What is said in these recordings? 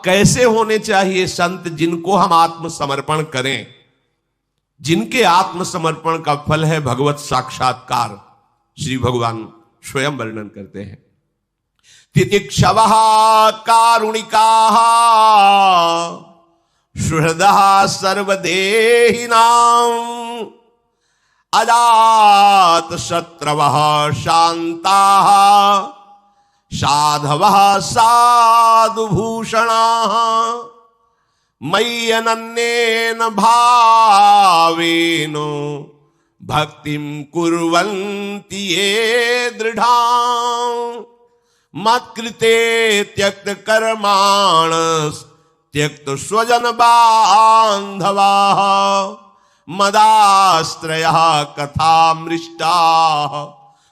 कैसे होने चाहिए संत जिनको हम आत्मसमर्पण करें, जिनके आत्मसमर्पण का फल है भगवत साक्षात्कार, श्री भगवान स्वयं वर्णन करते हैं। तितिक्षवः कारुणिकाः सुहृदः सर्वदेहिनां अजात शत्रवः शान्ताः साधवः साधुभूषणाः मयि अनन्येन भावेन भक्तिं कुर्वन्ति ये दृढां मत्कृते त्यक्त कर्माणस् त्यक्त स्वजन बान्धवाः मदाश्रयः कथामृष्टाः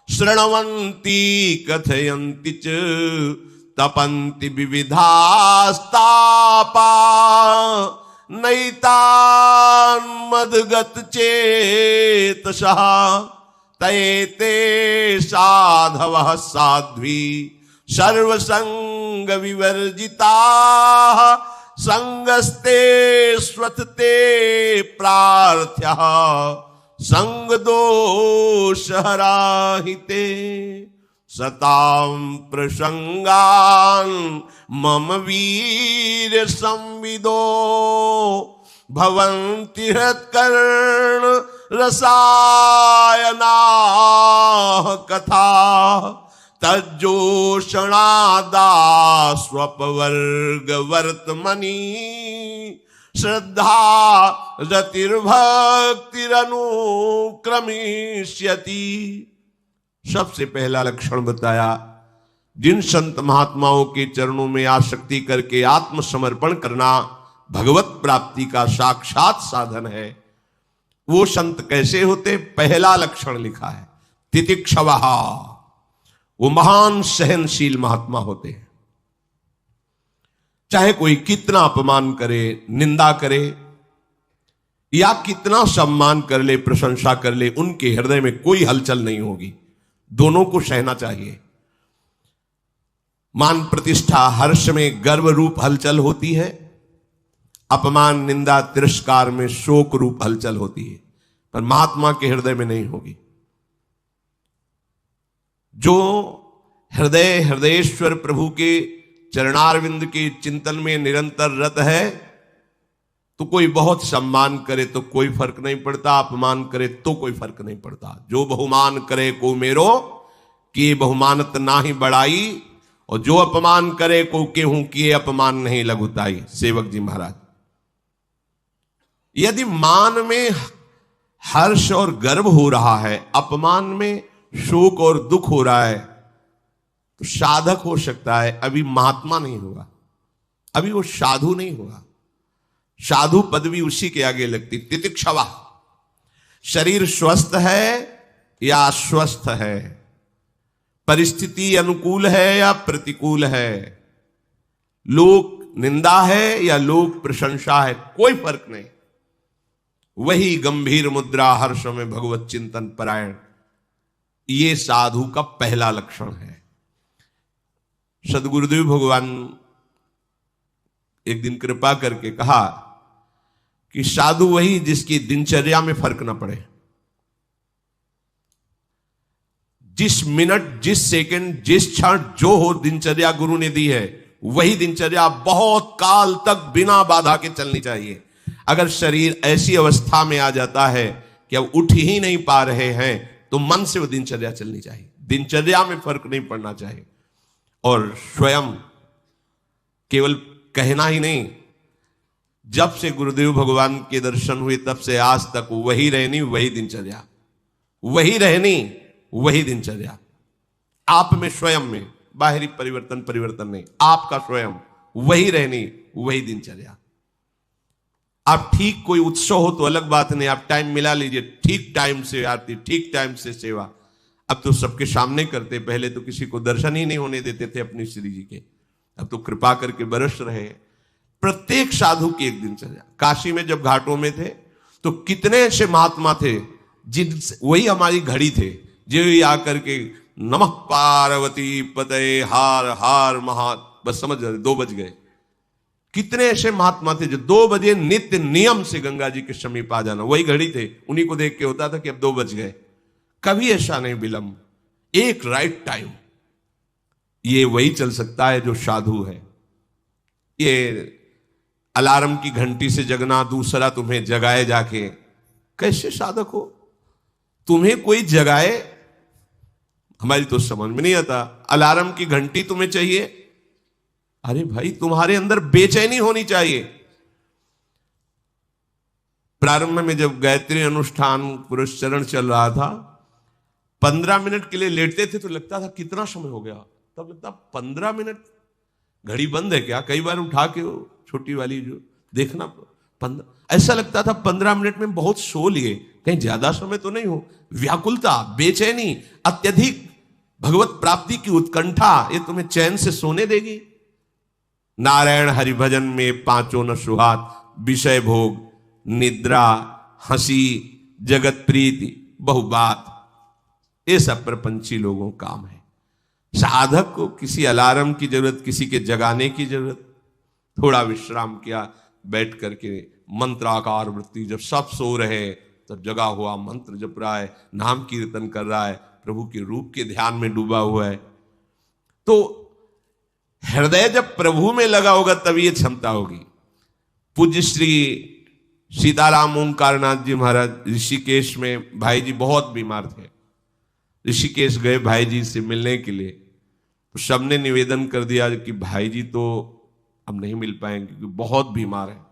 शृण्वन्ति कथयन्ति च तपन्ति विविधास्तापा नैतान् मद्गतचेतसः तैते साधवः साध्वी सर्वसंग विवर्जिताः संगस्ते स्वतते प्रार्थ्यः संग दोषहराहिते सतां प्रसंगान् मम वीर संविदो भवन्ति हृत्कर्ण रसायनाः कथा तज्जोषणादास्वपवर्ग वर्तमनि श्रद्धा रतिर्भक्तिरनुक्रमिष्यति। सबसे पहला लक्षण बताया, जिन संत महात्माओं के चरणों में आसक्ति करके आत्मसमर्पण करना भगवत प्राप्ति का साक्षात साधन है। वो संत कैसे होते? पहला लक्षण लिखा है तितिक्षवः, वो महान सहनशील महात्मा होते हैं। चाहे कोई कितना अपमान करे, निंदा करे या कितना सम्मान कर ले, प्रशंसा कर ले, उनके हृदय में कोई हलचल नहीं होगी। दोनों को सहना चाहिए। मान प्रतिष्ठा हर्ष में गर्व रूप हलचल होती है, अपमान निंदा तिरस्कार में शोक रूप हलचल होती है, पर महात्मा के हृदय में नहीं होगी। जो हृदय हृदयेश्वर प्रभु के चरणारविंद के चिंतन में निरंतर रत है, तो कोई बहुत सम्मान करे तो कोई फर्क नहीं पड़ता, अपमान करे तो कोई फर्क नहीं पड़ता। जो बहुमान करे को मेरो कि बहुमानत ना ही बढ़ाई, और जो अपमान करे को केहू किए अपमान नहीं लघुताई। सेवक जी महाराज, यदि मान में हर्ष और गर्व हो रहा है, अपमान में शोक और दुख हो रहा है, तो साधक हो सकता है, अभी महात्मा नहीं होगा, अभी वो साधु नहीं होगा। साधु पदवी उसी के आगे लगती। तितिक्षवा, शरीर स्वस्थ है या अस्वस्थ है, परिस्थिति अनुकूल है या प्रतिकूल है, लोक निंदा है या लोक प्रशंसा है, कोई फर्क नहीं, वही गंभीर मुद्रा हर्ष में भगवत चिंतन परायण, ये साधु का पहला लक्षण है। सदगुरुदेव भगवान एक दिन कृपा करके कहा कि साधु वही जिसकी दिनचर्या में फर्क ना पड़े। जिस मिनट, जिस सेकंड, जिस क्षण जो हो दिनचर्या गुरु ने दी है, वही दिनचर्या बहुत काल तक बिना बाधा के चलनी चाहिए। अगर शरीर ऐसी अवस्था में आ जाता है कि अब उठ ही नहीं पा रहे हैं, तो मन से वो दिनचर्या चलनी चाहिए, दिनचर्या में फर्क नहीं पड़ना चाहिए। और स्वयं केवल कहना ही नहीं, जब से गुरुदेव भगवान के दर्शन हुए तब से आज तक वही रहनी वही दिनचर्या, वही रहनी वही दिनचर्या। आप में स्वयं में बाहरी परिवर्तन नहीं, आपका स्वयं वही रहनी वही दिनचर्या। आप ठीक कोई उत्सव हो तो अलग बात नहीं, आप टाइम मिला लीजिए, ठीक टाइम से आरती, ठीक टाइम से सेवा। अब तो सबके सामने करते, पहले तो किसी को दर्शन ही नहीं होने देते थे अपनी श्री जी के, अब तो कृपा करके बरस रहे। प्रत्येक साधु की एक दिनचर्या। काशी में जब घाटों में थे तो कितने ऐसे महात्मा थे जिन, वही हमारी घड़ी थे, जो आकर के नमः पार्वती पतये हार हार महा, बस समझ गए 2 बज गए, कितने ऐसे महात्मा थे जो 2 बजे नित्य नियम से गंगा जी के समीप आ जाना, वही घड़ी थे, उन्हीं को देख के होता था कि अब 2 बज गए। कभी ऐसा नहीं विलंब, एक राइट टाइम। ये वही चल सकता है जो साधु है। ये अलार्म की घंटी से जगना, दूसरा तुम्हें जगाए जाके, कैसे साधक हो? तुम्हें कोई जगाए, हमारी तो समझ में नहीं आता। अलार्म की घंटी तुम्हें चाहिए? अरे भाई, तुम्हारे अंदर बेचैनी होनी चाहिए। प्रारंभ में जब गायत्री अनुष्ठान पुरस्चरण चल रहा था, 15 मिनट के लिए लेटते थे तो लगता था कितना समय हो गया, तब लगता 15 मिनट, घड़ी बंद है क्या? कई बार उठा के वो छोटी वाली जो देखना, ऐसा लगता था 15 मिनट में बहुत सो लिए, कहीं ज्यादा समय तो नहीं हो। व्याकुलता, बेचैनी, अत्यधिक भगवत प्राप्ति की उत्कंठा, ये तुम्हें चैन से सोने देगी? नारायण हरिभजन में पांचों न सुहात, विषय भोग, निद्रा, हंसी, जगत प्रीति, बहुबात, ये सब प्रपंची लोगों का काम है। साधक को किसी अलार्म की जरूरत, किसी के जगाने की जरूरत। थोड़ा विश्राम किया, बैठ करके मंत्राकार वृत्ति, जब सब सो रहे तब जगा हुआ मंत्र जप रहा है, नाम कीर्तन कर रहा है, प्रभु के रूप के ध्यान में डूबा हुआ है। तो हृदय जब प्रभु में लगा होगा तब ये क्षमता होगी। पूज्य श्री सीताराम ओंकारनाथ जी महाराज ऋषिकेश में, भाई जी बहुत बीमार थे, ऋषिकेश गए भाई जी से मिलने के लिए। तो सबने निवेदन कर दिया कि भाई जी तो अब नहीं मिल पाएंगे क्योंकि बहुत बीमार है,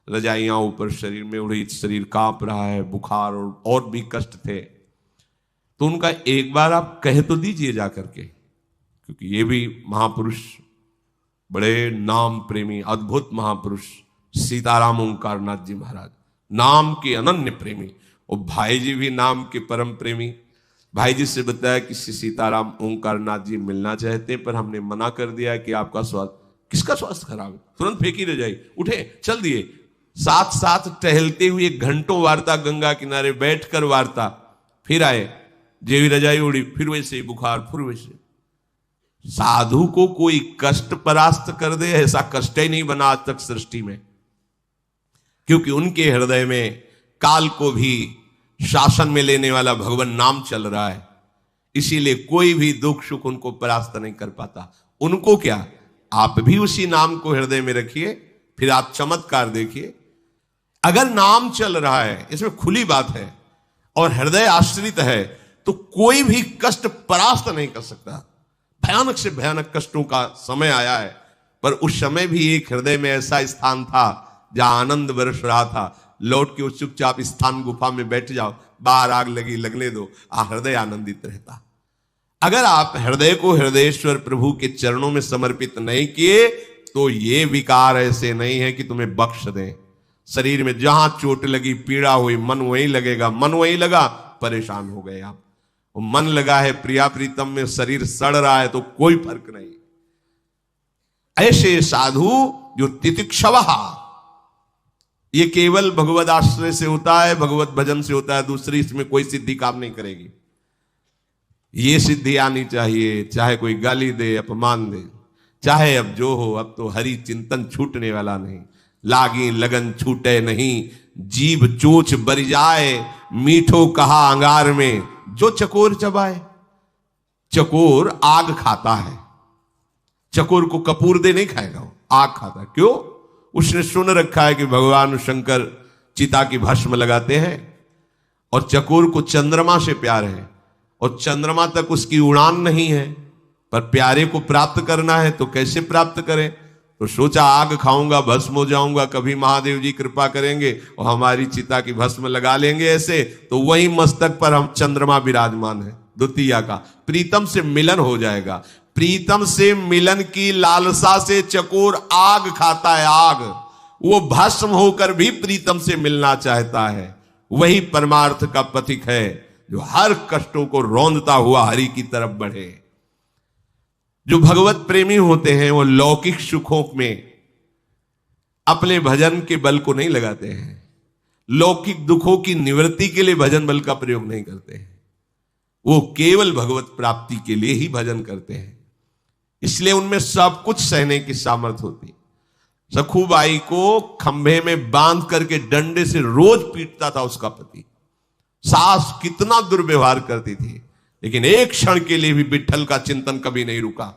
रजाइयां ऊपर शरीर में उड़ी, शरीर कांप रहा है, बुखार और भी कष्ट थे। तो उनका एक बार आप कह तो दीजिए जा करके, क्योंकि ये भी महापुरुष, बड़े नाम प्रेमी अद्भुत महापुरुष सीताराम ओंकारनाथ जी महाराज, नाम के अनन्य प्रेमी, और भाई जी भी नाम के परम प्रेमी। भाई जी से बताया कि सीताराम ओंकारनाथ जी मिलना चाहते हैं, पर हमने मना कर दिया है कि आपका स्वास्थ्य, किसका स्वास्थ्य खराब है? तुरंत फेंकी रह जाए, उठे चल दिए। साथ साथ टहलते हुए घंटों वार्ता, गंगा किनारे बैठकर वार्ता, फिर आए, जेवी रजाई उड़ी, फिर वैसे बुखार, फिर वैसे। साधु को कोई कष्ट परास्त कर दे, ऐसा कष्ट ही नहीं बना आज तक सृष्टि में, क्योंकि उनके हृदय में काल को भी शासन में लेने वाला भगवान नाम चल रहा है। इसीलिए कोई भी दुख सुख उनको परास्त नहीं कर पाता। उनको क्या, आप भी उसी नाम को हृदय में रखिए, फिर आप चमत्कार देखिए। अगर नाम चल रहा है, इसमें खुली बात है, और हृदय आश्रित है, तो कोई भी कष्ट परास्त नहीं कर सकता। भयानक से भयानक कष्टों का समय आया है, पर उस समय भी एक हृदय में ऐसा स्थान था जहां आनंद बरस रहा था। लौट के उस चुपचाप स्थान गुफा में बैठ जाओ, बाहर आग लगी लगने दो, हृदय आनंदित रहता। अगर आप हृदय को हृदयेश्वर प्रभु के चरणों में समर्पित नहीं किए, तो ये विकार ऐसे नहीं है कि तुम्हें बख्श दें। शरीर में जहां चोट लगी, पीड़ा हुई, मन वहीं लगेगा, मन वहीं लगा, परेशान हो गए आप। मन लगा है प्रिया प्रीतम में, शरीर सड़ रहा है, तो कोई फर्क नहीं। ऐसे साधु जो तितिक्षवः, ये केवल भगवद आश्रय से होता है, भगवत भजन से होता है, दूसरी इसमें कोई सिद्धि काम नहीं करेगी। ये सिद्धि आनी चाहिए, चाहे कोई गाली दे, अपमान दे, चाहे अब जो हो, अब तो हरि चिंतन छूटने वाला नहीं। लागी लगन छूटे नहीं, जीभ चोच बर जाए, मीठो कहा अंगार में, जो चकोर चबाए। चकोर आग खाता है, चकोर को कपूर दे नहीं खाएगा, वो आग खाता है। क्यों? उसने सुन रखा है कि भगवान शंकर चिता की भस्म लगाते हैं, और चकोर को चंद्रमा से प्यार है, और चंद्रमा तक उसकी उड़ान नहीं है, पर प्यारे को प्राप्त करना है, तो कैसे प्राप्त करें? तो सोचा आग खाऊंगा, भस्म हो जाऊंगा, कभी महादेव जी कृपा करेंगे और हमारी चिता की भस्म लगा लेंगे ऐसे, तो वही मस्तक पर हम चंद्रमा विराजमान है द्वितीया का, प्रीतम से मिलन हो जाएगा। प्रीतम से मिलन की लालसा से चकोर आग खाता है, आग। वो भस्म होकर भी प्रीतम से मिलना चाहता है। वही परमार्थ का पथिक है जो हर कष्टों को रौंदता हुआ हरि की तरफ बढ़े। जो भगवत प्रेमी होते हैं वो लौकिक सुखों में अपने भजन के बल को नहीं लगाते हैं, लौकिक दुखों की निवृत्ति के लिए भजन बल का प्रयोग नहीं करते हैं, वो केवल भगवत प्राप्ति के लिए ही भजन करते हैं। इसलिए उनमें सब कुछ सहने की सामर्थ्य होती। सखूबाई को खंभे में बांध करके डंडे से रोज पीटता था उसका पति। सास कितना दुर्व्यवहार करती थी, लेकिन एक क्षण के लिए भी विट्ठल का चिंतन कभी नहीं रुका।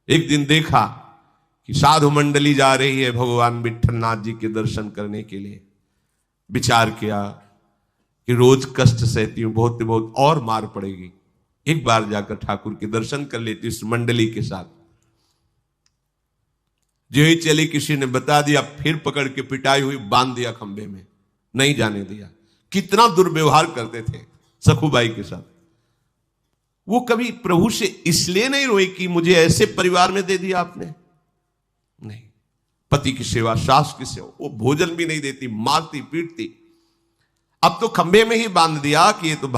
एक दिन देखा कि साधु मंडली जा रही है भगवान विट्ठलनाथ जी के दर्शन करने के लिए। विचार किया कि रोज कष्ट सहती हूं, बहुत बहुत और मार पड़ेगी, एक बार जाकर ठाकुर के दर्शन कर लेती इस मंडली के साथ। जो ही चली, किसी ने बता दिया, फिर पकड़ के पिटाई हुई, बांध दिया खंभे में, नहीं जाने दिया। कितना दुर्व्यवहार करते थे सखूबाई के साथ। वो कभी प्रभु से इसलिए नहीं रोई कि मुझे ऐसे परिवार में दे दिया आपने, नहीं। पति की सेवा, सास की सेवा, वो भोजन भी नहीं देती, मारती पीटती। अब तो खंभे में ही बांध दिया कि ये तो